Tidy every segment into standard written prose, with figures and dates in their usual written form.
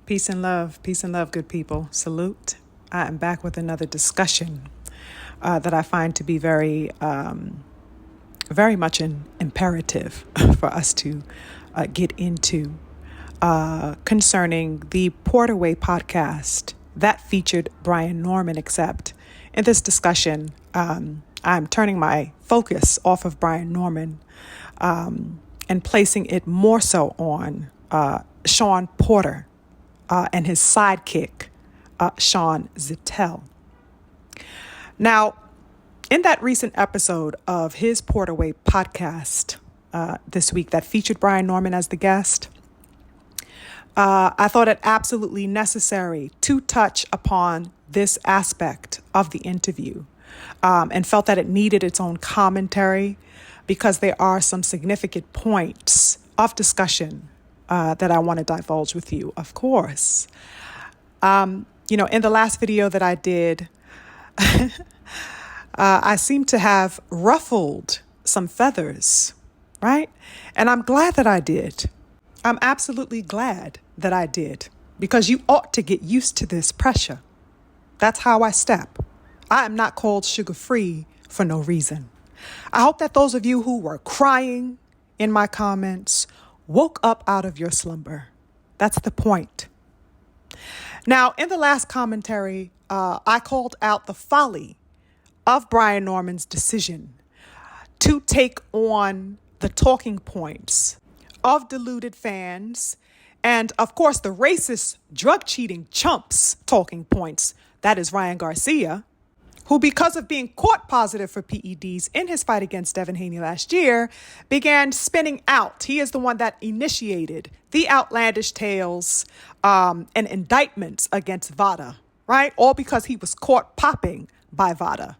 Peace and love, good people. Salute. I am back with another discussion that I find to be very much an imperative for us to get into concerning the Porterway podcast that featured Brian Norman, except in this discussion, I'm turning my focus off of Brian Norman and placing it more so on Shawn Porter and his sidekick, Shawn Zittel. Now, in that recent episode of his Porterway podcast this week that featured Brian Norman as the guest, I thought it absolutely necessary to touch upon this aspect of the interview and felt that it needed its own commentary because there are some significant points of discussion that I want to divulge with you, of course. In the last video that I did, I seem to have ruffled some feathers, right? And I'm glad that I did. I'm absolutely glad that I did, because you ought to get used to this pressure. That's how I step. I am not called sugar-free for no reason. I hope that those of you who were crying in my comments woke up out of your slumber. That's the point. Now, in the last commentary, I called out the folly of Brian Norman's decision to take on the talking points of deluded fans and, of course, the racist drug-cheating chumps talking points. That is Ryan Garcia, who, because of being caught positive for PEDs in his fight against Devin Haney last year, began spinning out. He is the one that initiated the outlandish tales and indictments against VADA, right? All because he was caught popping by VADA,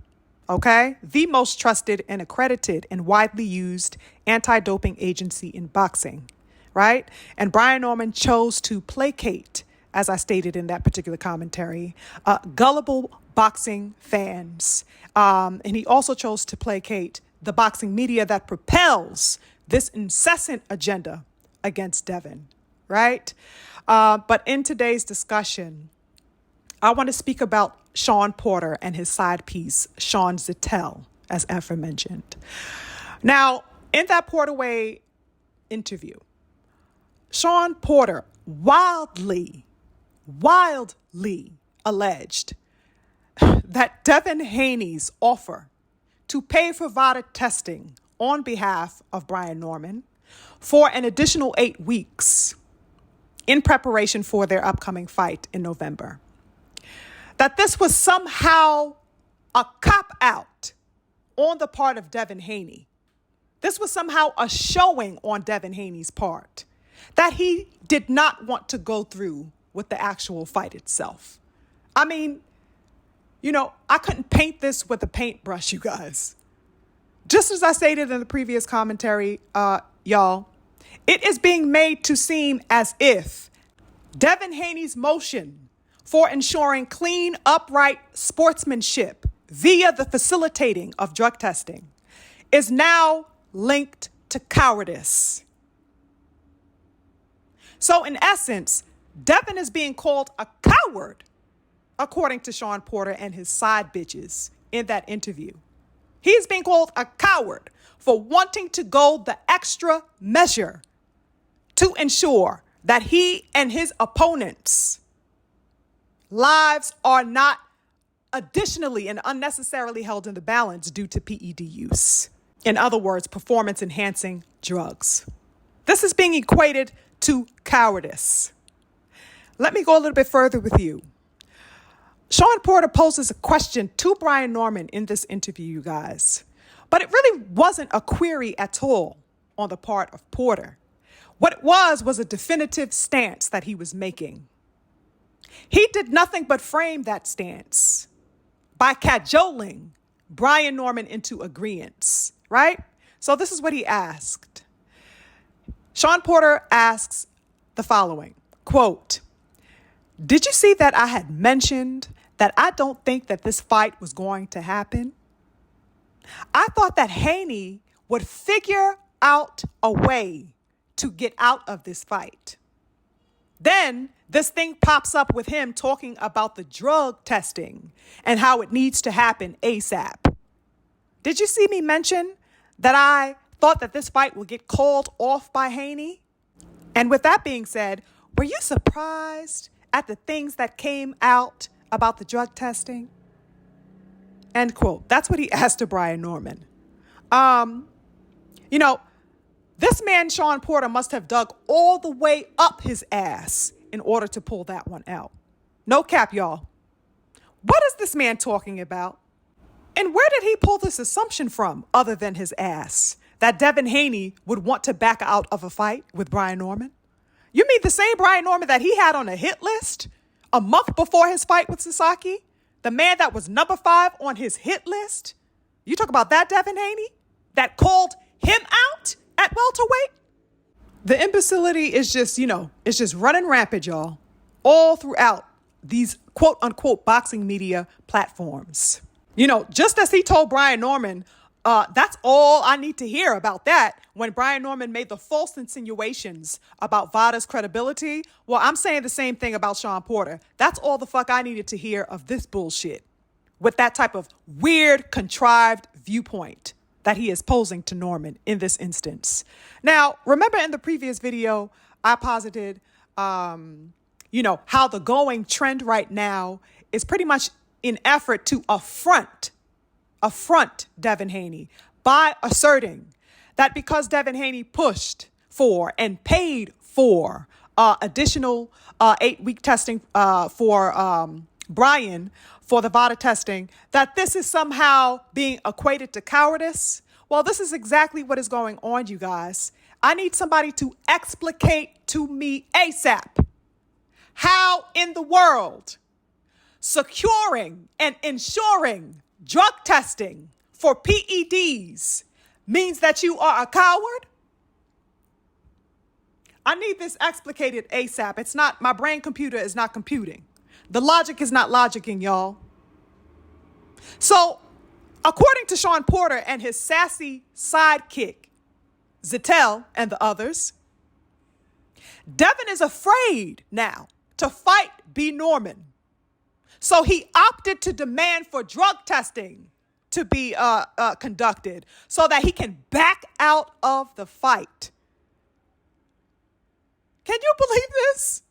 okay? The most trusted and accredited and widely used anti-doping agency in boxing, right? And Brian Norman chose to placate, as I stated in that particular commentary, gullible boxing fans. And he also chose to placate the boxing media that propels this incessant agenda against Devin, right? But in today's discussion, I want to speak about Shawn Porter and his side piece, Shawn Zittel, as aforementioned. Now, in that Porterway interview, Shawn Porter wildly alleged that Devin Haney's offer to pay for VADA testing on behalf of Brian Norman for an additional 8 weeks in preparation for their upcoming fight in November, that this was somehow a cop-out on the part of Devin Haney. This was somehow a showing on Devin Haney's part that he did not want to go through with the actual fight itself. I mean, I couldn't paint this with a paintbrush, you guys. Just as I stated in the previous commentary, y'all, it is being made to seem as if Devin Haney's motion for ensuring clean, upright sportsmanship via the facilitating of drug testing is now linked to cowardice. So in essence, Devin is being called a coward, according to Shawn Porter and his side bitches in that interview. He is being called a coward for wanting to go the extra measure to ensure that he and his opponents' lives are not additionally and unnecessarily held in the balance due to PED use. In other words, performance-enhancing drugs. This is being equated to cowardice. Let me go a little bit further with you. Shawn Porter poses a question to Brian Norman in this interview, you guys. But it really wasn't a query at all on the part of Porter. What it was a definitive stance that he was making. He did nothing but frame that stance by cajoling Brian Norman into agreeance, right? So this is what he asked. Shawn Porter asks the following, quote, "Did you see that I had mentioned that I don't think that this fight was going to happen? I thought that Haney would figure out a way to get out of this fight. Then this thing pops up with him talking about the drug testing and how it needs to happen ASAP. Did you see me mention that I thought that this fight would get called off by Haney? And with that being said, were you surprised at the things that came out about the drug testing? End quote. That's what he asked to Brian Norman. This man, Shawn Porter, must have dug all the way up his ass in order to pull that one out. No cap, y'all. What is this man talking about? And where did he pull this assumption from other than his ass? That Devin Haney would want to back out of a fight with Brian Norman? You mean the same Brian Norman that he had on a hit list a month before his fight with Sasaki? The man that was number 5 on his hit list? You talk about that Devin Haney that called him out at welterweight? The imbecility is just, it's just running rampant, y'all, all throughout these quote unquote boxing media platforms. Just as he told Brian Norman, that's all I need to hear about that. When Brian Norman made the false insinuations about Vada's credibility, well, I'm saying the same thing about Shawn Porter. That's all the fuck I needed to hear of this bullshit with that type of weird, contrived viewpoint that he is posing to Norman in this instance. Now, remember in the previous video, I posited, how the going trend right now is pretty much in effort to affront Devin Haney by asserting that because Devin Haney pushed for and paid for additional 8-week testing for Brian for the VADA testing, that this is somehow being equated to cowardice. Well, this is exactly what is going on, you guys. I need somebody to explicate to me ASAP how in the world securing and ensuring drug testing for PEDs means that you are a coward? I need this explicated ASAP. It's not, my brain computer is not computing. The logic is not logicking, y'all. So, according to Shawn Porter and his sassy sidekick, Zettel and the others, Devin is afraid now to fight B. Norman. So he opted to demand for drug testing to be conducted so that he can back out of the fight. Can you believe this?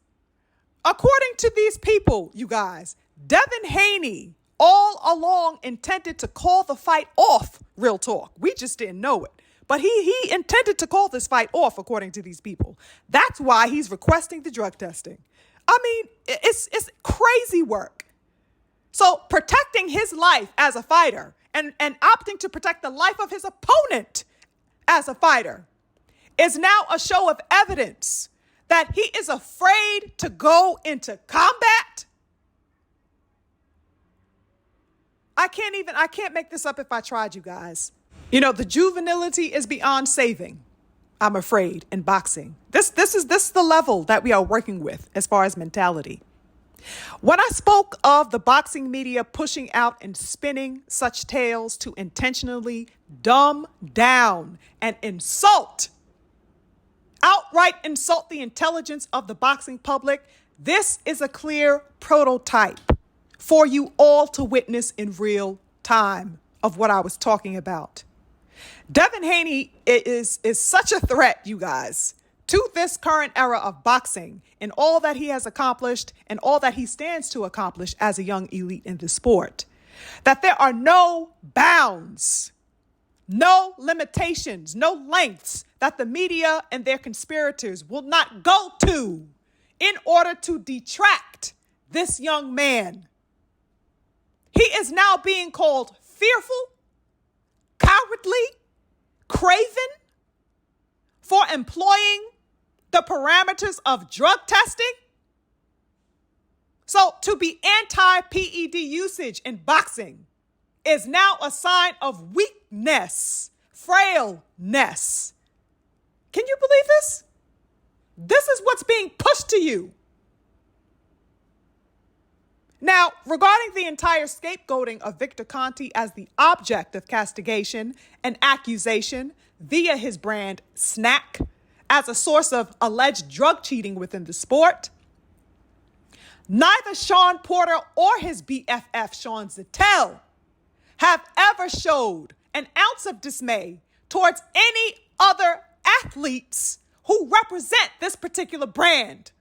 According to these people, you guys, Devin Haney all along intended to call the fight off, real talk. We just didn't know it. But he intended to call this fight off, according to these people. That's why he's requesting the drug testing. I mean, it's crazy work. So protecting his life as a fighter and opting to protect the life of his opponent as a fighter is now a show of evidence that he is afraid to go into combat. I can't make this up if I tried, you guys. The juvenility is beyond saving, I'm afraid, in boxing. This is the level that we are working with as far as mentality. When I spoke of the boxing media pushing out and spinning such tales to intentionally dumb down and outright insult the intelligence of the boxing public, this is a clear prototype for you all to witness in real time of what I was talking about. Devin Haney is such a threat, you guys, to this current era of boxing and all that he has accomplished and all that he stands to accomplish as a young elite in the sport, that there are no bounds, no limitations, no lengths that the media and their conspirators will not go to in order to detract this young man. He is now being called fearful, cowardly, craven for employing the parameters of drug testing. So to be anti-PED usage in boxing is now a sign of weakness, frailness. Can you believe this? This is what's being pushed to you. Now, regarding the entire scapegoating of Victor Conte as the object of castigation and accusation via his brand SNAC as a source of alleged drug cheating within the sport, Neither Shawn Porter or his BFF, Shawn Zettel, have ever showed an ounce of dismay towards any other athletes who represent this particular brand.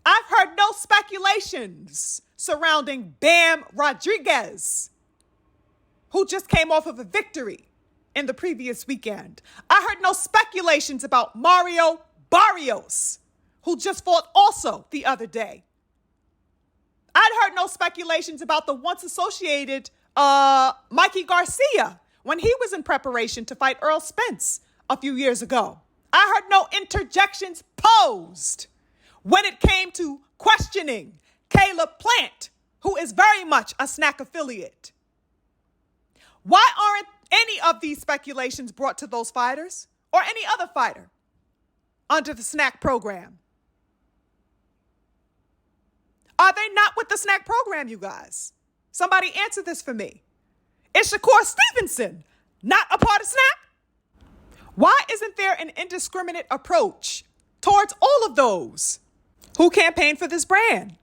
I've heard no speculations surrounding Bam Rodriguez, who just came off of a victory in the previous weekend. I heard no speculations about Mario Barrios, who just fought also the other day. I'd heard no speculations about the once associated Mikey Garcia when he was in preparation to fight Earl Spence a few years ago. I heard no interjections posed when it came to questioning Caleb Plant, who is very much a SNAC affiliate. Why aren't any of these speculations brought to those fighters or any other fighter under the SNAC program? Are they not with the SNAC program, you guys? Somebody answer this for me. Is Shakur Stevenson not a part of SNAC? Why isn't there an indiscriminate approach towards all of those who campaign for this brand?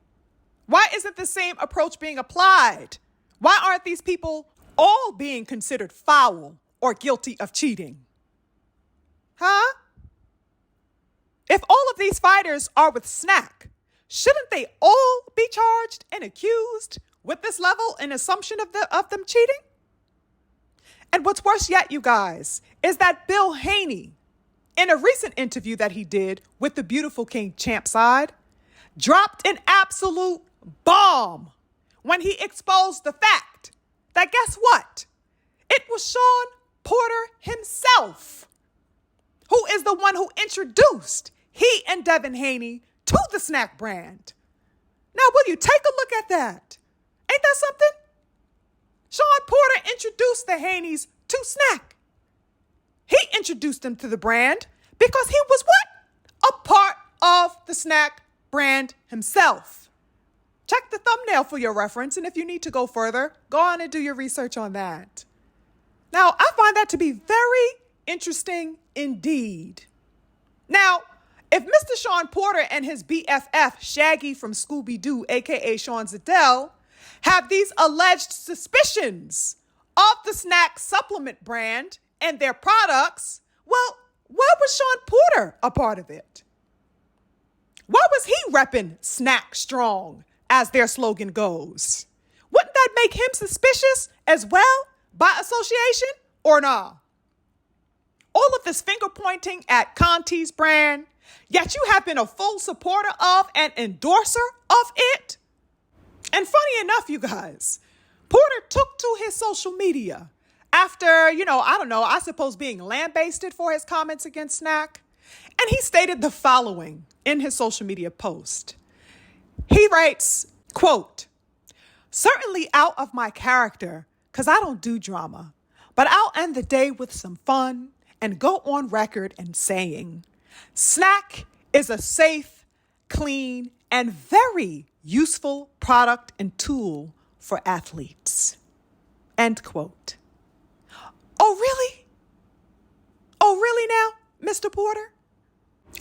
Why isn't the same approach being applied? Why aren't these people all being considered foul or guilty of cheating? Huh? If all of these fighters are with SNAC, shouldn't they all be charged and accused with this level and assumption of them cheating? And what's worse yet, you guys, is that Bill Haney, in a recent interview that he did with the Beautiful King Champ side, dropped an absolute bomb when he exposed the fact that, guess what? It was Shawn Porter himself who is the one who introduced he and Devin Haney to the SNAC brand. Now, will you take a look at that? Ain't that something? Shawn Porter introduced the Haneys to SNAC. He introduced them to the brand because he was what? A part of the SNAC brand himself. Check the thumbnail for your reference, and if you need to go further, go on and do your research on that. Now, I find that to be very interesting indeed. Now, if Mr. Shawn Porter and his BFF, Shaggy from Scooby-Doo, aka Shawn Zettel, have these alleged suspicions of the SNAC supplement brand and their products, well, why was Shawn Porter a part of it? Why was he repping SNAC strong, as their slogan goes? Wouldn't that make him suspicious as well by association or nah? All of this finger pointing at Conti's brand, yet you have been a full supporter of and endorser of it. And funny enough, you guys, Porter took to his social media after, I suppose being lambasted for his comments against SNAC. And he stated the following in his social media post. He writes, quote, "Certainly out of my character, because I don't do drama, but I'll end the day with some fun and go on record and saying, SNAC is a safe, clean, and very useful product and tool for athletes." End quote. Oh, really? Oh, really now, Mr. Porter?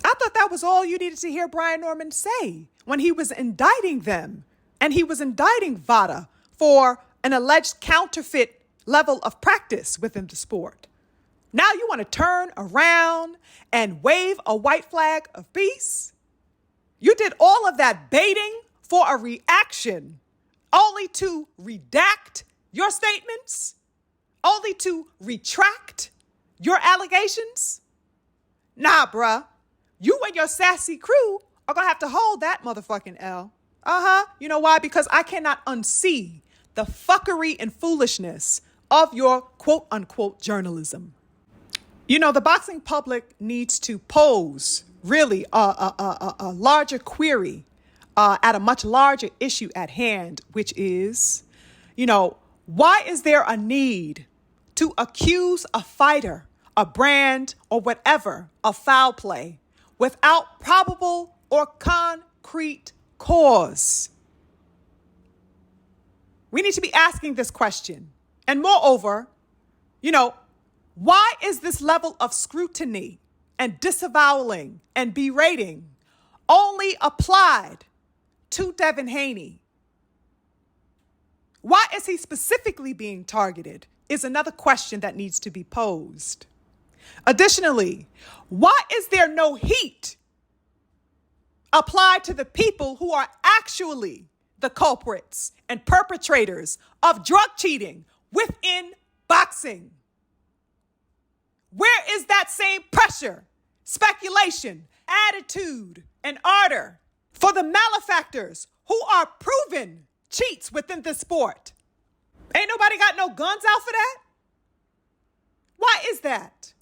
I thought that was all you needed to hear Brian Norman say when he was indicting them, and he was indicting VADA for an alleged counterfeit level of practice within the sport. Now you want to turn around and wave a white flag of peace? You did all of that baiting for a reaction, only to redact your statements, only to retract your allegations? Nah, bruh. You and your sassy crew are going to have to hold that motherfucking L. You know why? Because I cannot unsee the fuckery and foolishness of your quote-unquote journalism. The boxing public needs to pose really a larger query at a much larger issue at hand, which is, why is there a need to accuse a fighter, a brand, or whatever of foul play without probable or concrete cause? We need to be asking this question. And moreover, why is this level of scrutiny and disavowing and berating only applied to Devin Haney. Why is he specifically being targeted is another question that needs to be posed. Additionally, why is there no heat applied to the people who are actually the culprits and perpetrators of drug cheating within boxing? Where is that same pressure, speculation, attitude, and ardor for the malefactors who are proven cheats within the sport? Ain't nobody got no guns out for that? Why is that?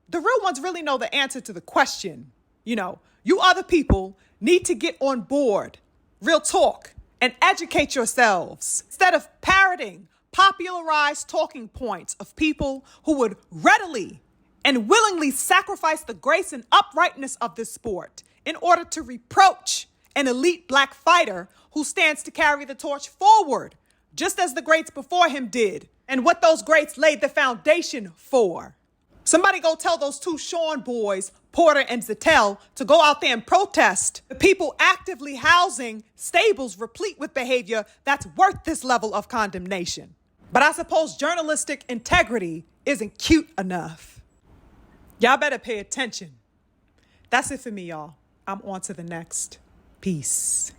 The real ones really know the answer to the question. You other people need to get on board, real talk, and educate yourselves instead of parroting popularized talking points of people who would readily and willingly sacrifice the grace and uprightness of this sport in order to reproach an elite black fighter who stands to carry the torch forward, just as the greats before him did, and what those greats laid the foundation for. Somebody go tell those two Shawn boys, Porter and Zettel, to go out there and protest the people actively housing stables replete with behavior that's worth this level of condemnation. But I suppose journalistic integrity isn't cute enough. Y'all better pay attention. That's it for me, y'all. I'm on to the next. Peace.